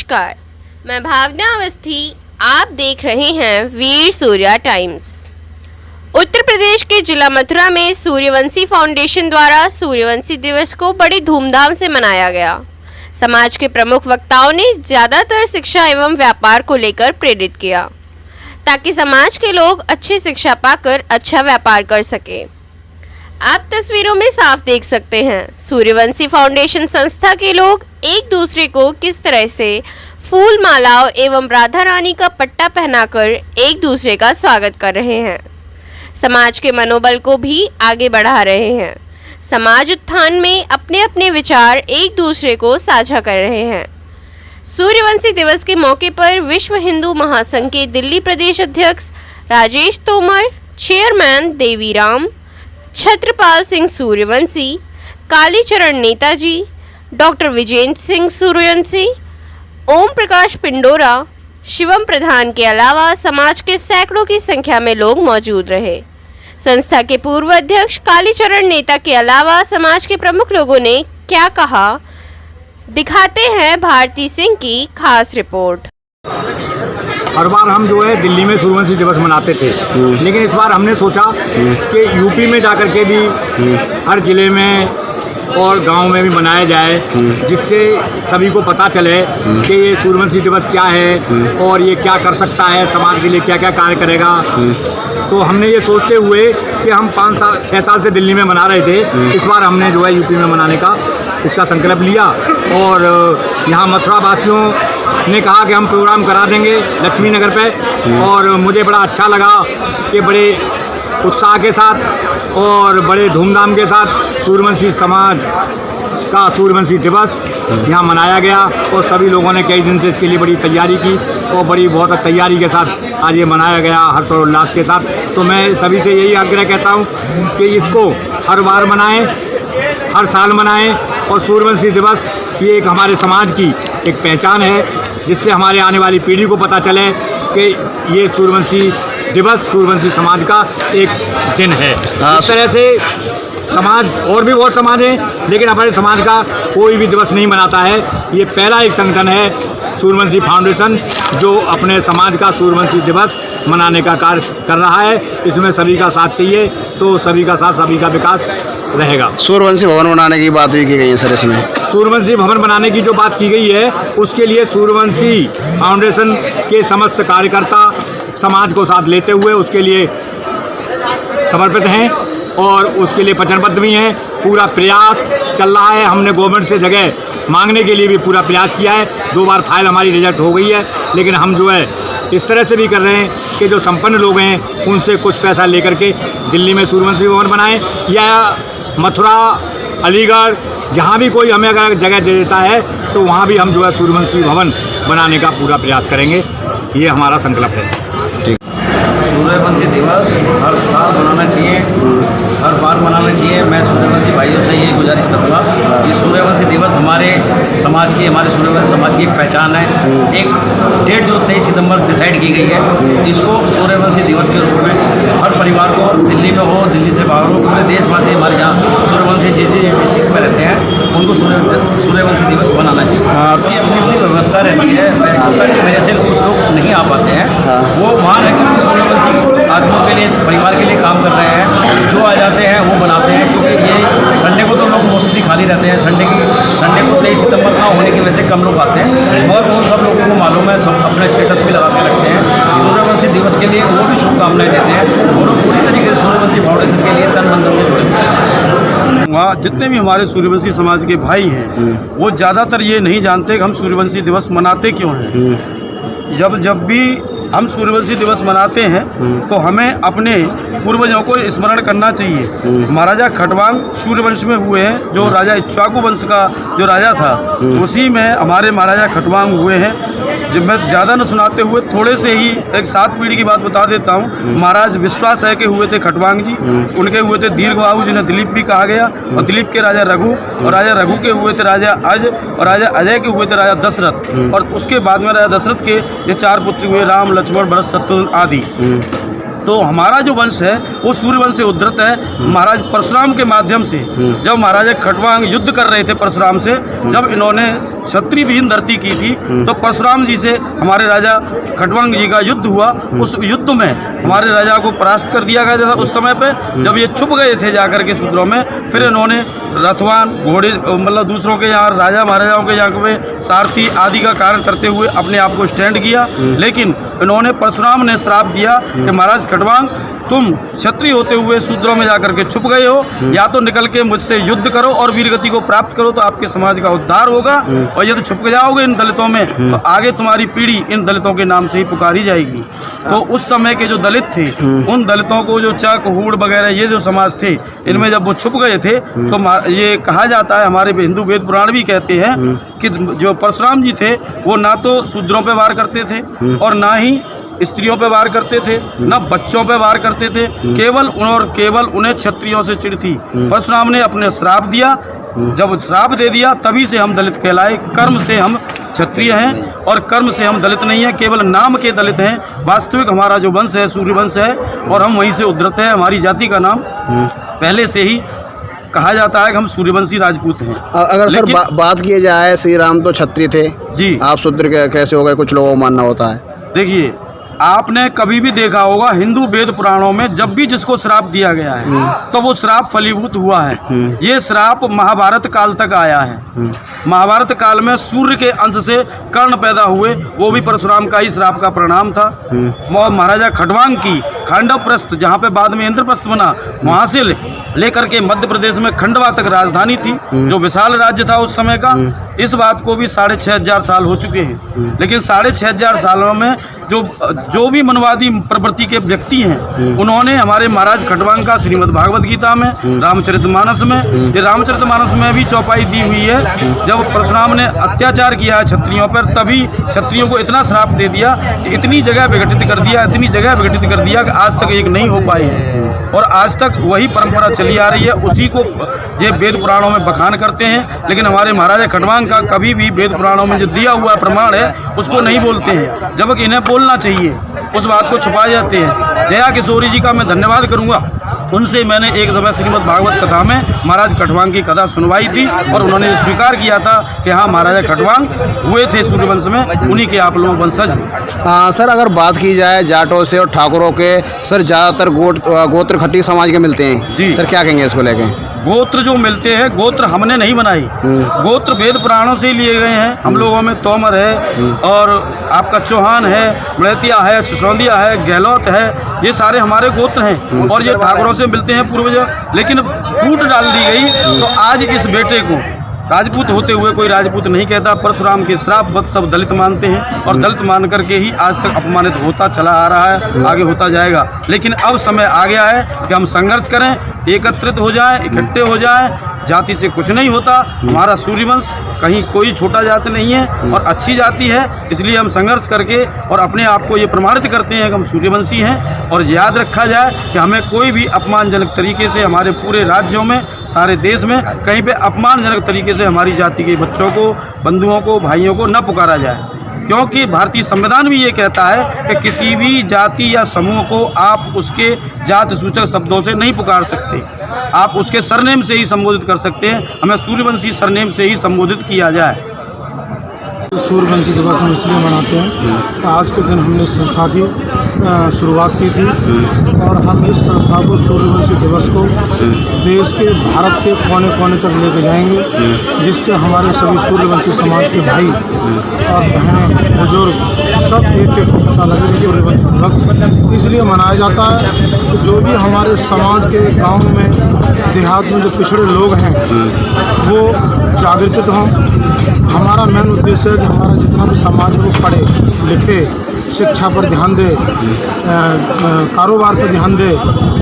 नमस्कार, मैं भावना अवस्थी। आप देख रहे हैं वीर सूर्या टाइम्स। उत्तर प्रदेश के जिला मथुरा में सूर्यवंशी फाउंडेशन द्वारा सूर्यवंशी दिवस को बड़ी धूमधाम से मनाया गया। समाज के प्रमुख वक्ताओं ने ज़्यादातर शिक्षा एवं व्यापार को लेकर प्रेरित किया ताकि समाज के लोग अच्छी शिक्षा पाकर अच्छा व्यापार कर सके। आप तस्वीरों में साफ देख सकते हैं सूर्यवंशी फाउंडेशन संस्था के लोग एक दूसरे को किस तरह से फूल मालाओं एवं राधा रानी का पट्टा पहनाकर एक दूसरे का स्वागत कर रहे हैं। समाज के मनोबल को भी आगे बढ़ा रहे हैं। समाज उत्थान में अपने अपने विचार एक दूसरे को साझा कर रहे हैं। सूर्यवंशी दिवस के मौके पर विश्व हिंदू महासंघ के दिल्ली प्रदेश अध्यक्ष राजेश तोमर, चेयरमैन देवीराम, छत्रपाल सिंह सूर्यवंशी, कालीचरण नेताजी, डॉक्टर विजेंद्र सिंह सूर्यवंशी, ओम प्रकाश पिंडोरा, शिवम प्रधान के अलावा समाज के सैकड़ों की संख्या में लोग मौजूद रहे। संस्था के पूर्व अध्यक्ष कालीचरण नेता के अलावा समाज के प्रमुख लोगों ने क्या कहा, दिखाते हैं भारती सिंह की खास रिपोर्ट। हर बार हम जो है दिल्ली में सूर्यवंशी दिवस मनाते थे, लेकिन इस बार हमने सोचा कि यूपी में जाकर के भी हर जिले में और गांव में भी मनाया जाए, जिससे सभी को पता चले कि ये सूर्यवंशी दिवस क्या है और ये क्या कर सकता है, समाज के लिए क्या क्या कार्य करेगा। तो हमने ये सोचते हुए कि हम 6 साल से दिल्ली में मना रहे थे, इस बार हमने जो है यूपी में मनाने का इसका संकल्प लिया और यहाँ मथुरा वासियों ने कहा कि हम प्रोग्राम करा देंगे लक्ष्मी नगर पे। और मुझे बड़ा अच्छा लगा कि बड़े उत्साह के साथ और बड़े धूमधाम के साथ सूर्यवंशी समाज का सूर्यवंशी दिवस यहाँ मनाया गया और सभी लोगों ने कई दिन से इसके लिए बड़ी तैयारी की और बड़ी बहुत तैयारी के साथ आज ये मनाया गया हर्ष और उल्लास के साथ। तो मैं सभी से यही आग्रह कहता हूँ कि इसको हर बार मनाएं, हर साल मनाएं। और सूर्यवंशी दिवस ये एक हमारे समाज की एक पहचान है, जिससे हमारे आने वाली पीढ़ी को पता चले कि ये सूर्यवंशी दिवस सूर्यवंशी समाज का एक दिन है। इस तरह से समाज और भी बहुत समाज हैं, लेकिन हमारे समाज का कोई भी दिवस नहीं मनाता है। ये पहला एक संगठन है सूर्यवंशी फाउंडेशन जो अपने समाज का सूर्यवंशी दिवस मनाने का कार्य कर रहा है। इसमें सभी का साथ चाहिए, तो सभी का साथ सभी का विकास रहेगा। सूर्यवंशी भवन बनाने की बात भी की गई है सर। इसमें सूर्यवंशी भवन बनाने की जो बात की गई है, उसके लिए सूर्यवंशी फाउंडेशन के समस्त कार्यकर्ता समाज को साथ लेते हुए उसके लिए समर्पित हैं और उसके लिए वचनबद्ध भी हैं। पूरा प्रयास चल रहा है। हमने गवर्नमेंट से जगह मांगने के लिए भी पूरा प्रयास किया है। 2 बार फाइल हमारी रिजेक्ट हो गई है, लेकिन हम जो है इस तरह से भी कर रहे हैं कि जो संपन्न लोग हैं उनसे कुछ पैसा लेकर के दिल्ली में सूर्यवंशी भवन बनाएं, या मथुरा, अलीगढ़, जहाँ भी कोई हमें अगर जगह दे देता है तो वहाँ भी हम जो है सूर्यवंशी भवन बनाने का पूरा प्रयास करेंगे। ये हमारा संकल्प है। सूर्यवंशी दिवस हर साल मनाना चाहिए, हर बार मनाना चाहिए। मैं सूर्यवंशी भाइयों से यही गुजारिश करूँगा कि सूर्यवंशी दिवस हमारे समाज की, हमारे सूर्यवंशी समाज की एक पहचान है। एक डेट जो 23 सितंबर डिसाइड की गई है, इसको सूर्यवंशी दिवस के रूप में हर परिवार को, दिल्ली में हो, दिल्ली से बाहर हो, पूरे देशवासी हमारे यहाँ सूर्यवंशी जिस डिस्ट्रिक्ट में रहते हैं उनको सूर्यवंशी दिवस मनाना चाहिए। क्योंकि अपनी अपनी व्यवस्था रहती है, व्यस्तता की वजह से कुछ लोग नहीं आ पाते हैं। वो वहाँ रह कर सूर्यवंशी आदमियों के लिए, परिवार के लिए काम कर रहे हैं। जो आ जाते हैं वो बनाते हैं, क्योंकि ये संडे को तो लोग मोस्टली खाली रहते हैं। संडे को 23 सितंबर का होने की वजह से कम लोग आते हैं और उन सब लोगों को मालूम है, सब अपना स्टेटस भी लगा के रखते हैं। सूर्यवंशी दिवस के लिए वो भी शुभकामनाएं देते हैं और वो पूरी तरीके से सूर्यवंशी फाउंडेशन के लिए तन मन धन से जुड़े हुए हैं। जितने भी हमारे सूर्यवंशी समाज के भाई हैं वो ज़्यादातर ये नहीं जानते कि हम सूर्यवंशी दिवस मनाते क्यों हैं। जब भी हम सूर्यवंशी दिवस मनाते हैं तो हमें अपने पूर्वजों को स्मरण करना चाहिए। महाराजा खटवांग सूर्यवंश में हुए हैं, जो राजा इक्ष्वाकु वंश का जो राजा था उसी में हमारे महाराजा खटवांग हुए हैं। जब मैं ज़्यादा न सुनाते हुए थोड़े से ही एक 7 पीढ़ी की बात बता देता हूँ। महाराज विश्वास है के हुए थे खटवांग जी, उनके हुए थे दीर्घबाहु जिन्हें दिलीप भी कहा गया, और दिलीप के राजा रघु, और राजा रघु के हुए थे राजा अज, और राजा अजय के हुए थे राजा दशरथ, और उसके बाद में राजा दशरथ के ये 4 पुत्र हुए, राम, लक्ष्मण, भरत, शत्रुघ्न आदि। तो हमारा जो वंश है वो सूर्यवंश से उद्धृत है। महाराज परशुराम के माध्यम से जब महाराजा खटवांग युद्ध कर रहे थे परशुराम से, जब इन्होंने क्षत्रिय विहीन धरती की थी, तो परशुराम जी से हमारे राजा खटवांग जी का युद्ध हुआ। उस युद्ध में हमारे राजा को परास्त कर दिया गया था उस समय पे, जब ये छुप गए थे जाकर के शूद्रों में। फिर इन्होंने रथवान घोड़े मतलब दूसरों के यहाँ राजा महाराजाओं के यहाँ पे सारथी आदि का कारण करते हुए अपने आप को स्टैंड किया। लेकिन इन्होंने परशुराम ने श्राप दिया कि महाराज खटवांग, तुम क्षत्रिय होते हुए शूद्रों में जाकर के छुप गए हो, या तो निकल के मुझसे युद्ध करो और वीरगति को प्राप्त करो तो आपके समाज का उद्धार होगा, और यदि छुप जाओगे इन दलितों में तो आगे तुम्हारी पीढ़ी इन दलितों के नाम से ही पुकारी जाएगी। तो उस समय के जो दलित थे, उन दलितों को जो चक हूड़ वगैरह ये जो समाज थे, इनमें जब वो छुप गए थे तो ये कहा जाता है, हमारे हिंदू वेद पुराण भी कहते हैं कि जो परशुराम जी थे वो ना तो शूद्रों पे वार करते थे और ना ही स्त्रियों पे वार करते थे, न बच्चों पे वार करते थे, केवल उन्हें क्षत्रियों से चिढ़ थी। परशुराम ने अपने श्राप दिया, जब श्राप दे दिया तभी से हम दलित कहलाए। कर्म से हम क्षत्रिय हैं और कर्म से हम दलित नहीं हैं, केवल नाम के दलित हैं। वास्तविक हमारा जो वंश है सूर्यवंश है और हम वहीं से उद्धृत हैं। हमारी जाति का नाम पहले से ही कहा जाता है कि हम सूर्यवंशी राजपूत हैं। अगर सर बात की जाए, श्री राम तो क्षत्रिय थे जी, आप शूद्र कैसे हो गए, कुछ लोगों को मानना होता है। देखिए, आपने कभी भी देखा होगा हिंदू वेद पुराणों में जब भी जिसको श्राप दिया गया है तो वो श्राप फलीभूत हुआ है। ये श्राप महाभारत काल तक आया है। महाभारत काल में सूर्य के अंश से कर्ण पैदा हुए, वो भी परशुराम का ही श्राप का परिणाम था। महाराजा खटवांग की खांडवप्रस्थ, जहाँ पे बाद में इंद्रप्रस्थ बना, वहाँ से लेकर के मध्य प्रदेश में खंडवा तक राजधानी थी, जो विशाल राज्य था उस समय का। इस बात को भी 6500 साल हो चुके हैं, लेकिन 6500 सालों में जो भी मनवादी प्रवृत्ति के व्यक्ति हैं, उन्होंने हमारे महाराज खटवांग का श्रीमद् भागवत गीता में, रामचरितमानस में, ये रामचरितमानस में भी चौपाई दी हुई है। जब परशुराम ने अत्याचार किया है क्षत्रियों पर, तभी क्षत्रियों को इतना श्राप दे दिया कि इतनी जगह विघटित कर दिया, इतनी जगह विघटित कर दिया कि आज तक एक नहीं हो पाई है। और आज तक वही परंपरा चली आ रही है, उसी को ये वेद पुराणों में बखान करते हैं। लेकिन हमारे महाराजा खटवांग का कभी भी वेद पुराणों में जो दिया हुआ प्रमाण है उसको नहीं बोलते हैं, जबकि इन्हें बोलना चाहिए, उस बात को छुपा जाते हैं। जया किशोरी जी का मैं धन्यवाद करूंगा, उनसे मैंने एक दफ़ा श्रीमद् भागवत कथा में महाराज खटवांग की कथा सुनवाई थी और उन्होंने स्वीकार किया था कि हाँ, महाराजा खटवांग हुए थे सूर्यवंश में, उन्हीं के आप लोग वंशज। सर अगर बात की जाए जाटों से और ठाकुरों के, सर ज़्यादातर गोत्र खट्टी समाज के मिलते हैं जी, सर क्या कहेंगे इसको लेके? गोत्र जो मिलते हैं, गोत्र हमने नहीं बनाई, गोत्र वेद पुराणों से ही लिए गए हैं। हम लोगों में तोमर है और आपका चौहान है, मड़ैतिया है, सिसोदिया है, गहलोत है, ये सारे हमारे गोत्र हैं और ये ठाकुरों से मिलते हैं पूर्वज। लेकिन फूट डाल दी गई तो आज इस बेटे को राजपूत होते हुए कोई राजपूत नहीं कहता। परशुराम के श्राप वत सब दलित मानते हैं और दलित मान करके ही आज तक अपमानित होता चला आ रहा है, आगे होता जाएगा। लेकिन अब समय आ गया है कि हम संघर्ष करें, एकत्रित हो जाएं, इकट्ठे हो जाएं। जाति से कुछ नहीं होता, हमारा सूर्यवंश कहीं कोई छोटा जाति नहीं है और अच्छी जाति है। इसलिए हम संघर्ष करके और अपने आप को ये प्रमाणित करते हैं कि हम सूर्यवंशी हैं। और याद रखा जाए कि हमें कोई भी अपमानजनक तरीके से हमारे पूरे राज्यों में, सारे देश में कहीं पे अपमानजनक तरीके से हमारी जाति के बच्चों को, बंधुओं को, भाइयों को न पुकारा जाए, क्योंकि भारतीय संविधान भी ये कहता है कि किसी भी जाति या समूह को आप उसके जाति सूचक शब्दों से नहीं पुकार सकते, आप उसके सरनेम से ही संबोधित कर सकते हैं। हमें सूर्यवंशी सरनेम से ही संबोधित किया जाए। सूर्यवंशी दिवस हम इसलिए मनाते हैं कि आज के दिन हमने संस्था की शुरुआत की थी और हम इस संस्था को सूर्यवंशी दिवस को देश के, भारत के कोने कोने तक लेके जाएंगे, जिससे हमारे सभी सूर्यवंशी समाज के भाई और बहनें, बुजुर्ग सब एक को पता लगे कि सूर्यवंशी दिवस इसलिए मनाया जाता है कि जो भी हमारे समाज के गाँव में, देहात में जो पिछड़े लोग हैं वो जागृत हों। हमारा मेन उद्देश्य है कि हमारा जितना भी समाज है वो पढ़े लिखे, शिक्षा पर ध्यान दे, कारोबार पर ध्यान दे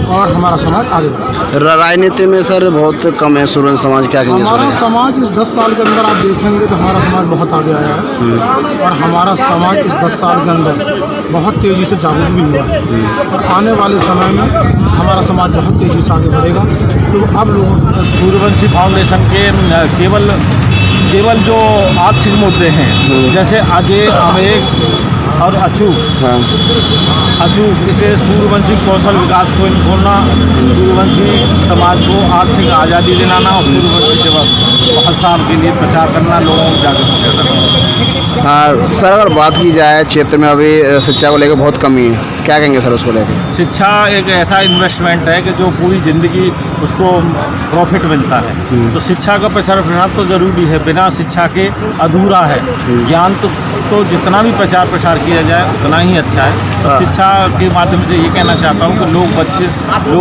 और हमारा समाज आगे बढ़े। राजनीति में सर बहुत कम है सूर्यवंशी समाज, क्या कहेंगे? हमारा समाज इस 10 साल के अंदर आप देखेंगे तो हमारा समाज बहुत आगे आया है और हमारा समाज इस 10 साल के अंदर बहुत तेज़ी से जागरूक भी हुआ है और आने वाले समय में हमारा समाज बहुत तेज़ी से आगे बढ़ेगा। तो अब लोगों सूर्यवंशी फाउंडेशन के केवल जो आर्थिक मुद्दे हैं, जैसे अजय, अमेक और अछू, अचूक इसे सूर्यवंशी कौशल विकास को खोलना, सूर्यवंशी समाज को आर्थिक आज़ादी दिलाना और सूर्यवंशी दिवस हर साल के लिए प्रचार करना, लोगों को जागरूक करना। सर अगर बात की जाए क्षेत्र में अभी शिक्षा को लेकर बहुत कमी है, क्या कहेंगे सर उसको लेकर? शिक्षा एक ऐसा इन्वेस्टमेंट है कि जो पूरी ज़िंदगी उसको प्रॉफिट मिलता है। तो शिक्षा का प्रचार प्रसार तो ज़रूरी है, बिना शिक्षा के अधूरा है। ज्ञान तो जितना भी प्रचार प्रसार किया जाए उतना ही अच्छा है। तो शिक्षा के माध्यम से ये कहना चाहता हूँ कि लोग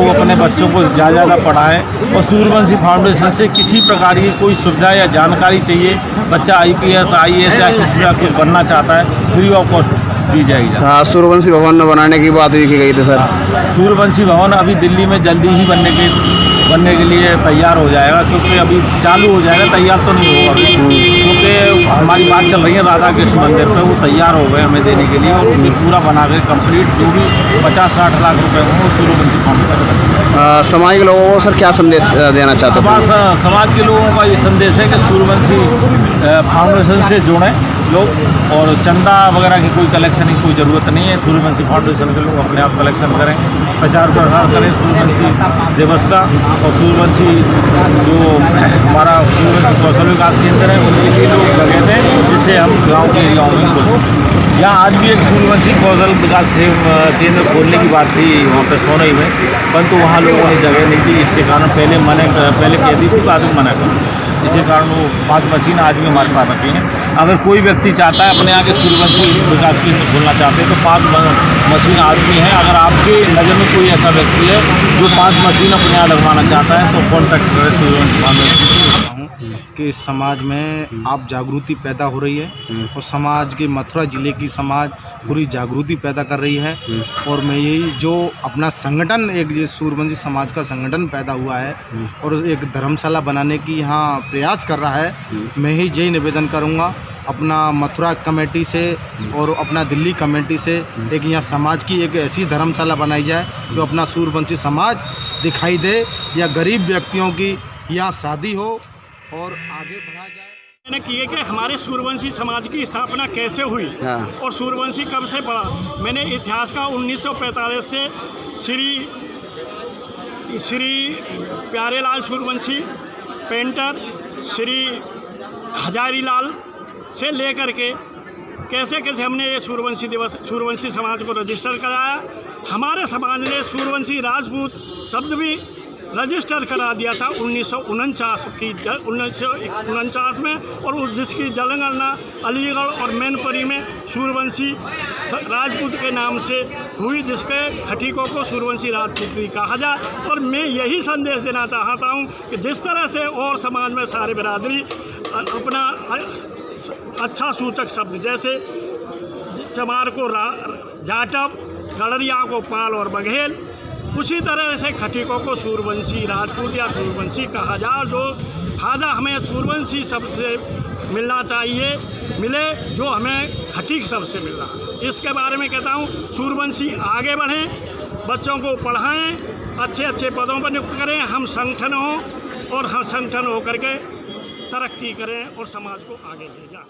अपने बच्चों को ज़्यादा पढ़ाएं और सूर्यवंशी फाउंडेशन से किसी प्रकार की कोई सुविधा या जानकारी चाहिए, बच्चा IPS IAS या किस प्रकार कुछ बनना चाहता है, फ्री ऑफ कॉस्ट दी जाएगी। हाँ, सूर्यवंशी भवन बनाने की बात भी की गई थी सर। सूर्यवंशी भवन अभी दिल्ली में जल्दी ही बनने के लिए तैयार हो जाएगा, क्योंकि अभी चालू हो जाएगा, तैयार तो नहीं होगा अभी, क्योंकि हमारी बात चल रही है राधा कृष्ण मंदिर पे, वो तैयार हो गए हमें देने के लिए, और उसे पूरा बना कर कंप्लीट जो भी 50-60 लाख रुपए हों सूर्यवंशी फाउंडेशन। समाज के लोगों को सर क्या संदेश देना चाहते हैं? समाज के लोगों का ये संदेश है कि सूर्यवंशी फाउंडेशन से जुड़ें लोग, और चंदा वगैरह की कोई कलेक्शन की कोई ज़रूरत नहीं है। सूर्यवंशी फाउंडेशन के लोग अपने आप कलेक्शन करें, प्रचार प्रसार करें सूर्यवंशी दिवस का, और सूर्यवंशी जो हमारा सूर्यवंशी कौशल विकास केंद्र है उनके लिए लोग जगह दें, जिससे हम गाँव के एरियाओं में खोलें। यहाँ आज भी एक सूर्यवंशी कौशल विकास केंद्र खोलने की बात थी वहाँ पे सोनई में, परंतु वहाँ लोगों ने जगह नहीं दी, इसके कारण पहले कह दी थी, बाद में मना कर। इसी कारण वो 5 मशीन आज भी हमारे पास रखी हैं। अगर कोई व्यक्ति चाहता है अपने यहाँ के सूर्यवंशी विकास केंद्र खोलना चाहते हैं तो 5 मशीन आज भी हैं। अगर आपके नज़र में कोई ऐसा व्यक्ति है जो 5 मशीन अपने यहाँ लगवाना चाहता है तो कॉन्टैक्ट करें सूर्यवंशी फाउंडेशन कि समाज में आप जागृति पैदा हो रही है, और समाज के मथुरा ज़िले की समाज पूरी जागृति पैदा कर रही है। और मैं यही जो अपना संगठन, एक ये सूर्यवंशी समाज का संगठन पैदा हुआ है और एक धर्मशाला बनाने की यहाँ प्रयास कर रहा है, मैं ही यही निवेदन करूँगा अपना मथुरा कमेटी से और अपना दिल्ली कमेटी से, एक यहाँ समाज की एक ऐसी धर्मशाला बनाई जाए जो अपना सूर्यवंशी समाज दिखाई दे, या गरीब व्यक्तियों की यहाँ शादी हो और आगे बढ़ा जाए। मैंने किए कि हमारे सूर्यवंशी समाज की स्थापना कैसे हुई और सूर्यवंशी कब से बढ़ा। मैंने इतिहास का 1945 से श्री प्यारेलाल सूर्यवंशी, पेंटर श्री हजारी लाल से लेकर के कैसे हमने ये सूर्यवंशी समाज को रजिस्टर कराया। हमारे समाज ने सूर्यवंशी राजपूत शब्द भी रजिस्टर करा दिया था 1949 में, और जिसकी जनगणना अलीगढ़ और मैनपुरी में सूर्यवंशी राजपूत के नाम से हुई, जिसके खटीकों को सूर्यवंशी राजपूत भी कहा जाए। और मैं यही संदेश देना चाहता हूँ कि जिस तरह से और समाज में सारे बिरादरी अपना अच्छा सूचक शब्द, जैसे चमार को जाटव, गड़रिया को पाल और बघेल, उसी तरह से खटीकों को सूर्यवंशी राजपूत या सूर्यवंशी कहा जाए। जो फायदा हमें सूर्यवंशी शब्द से मिलना चाहिए, मिले जो हमें खटीक शब्द से मिल रहा। इसके बारे में कहता हूँ सूर्यवंशी आगे बढ़ें, बच्चों को पढ़ाएं, अच्छे पदों पर नियुक्त करें, हम संगठन हों और हम संगठन होकर के तरक्की करें और समाज को आगे ले जाएं।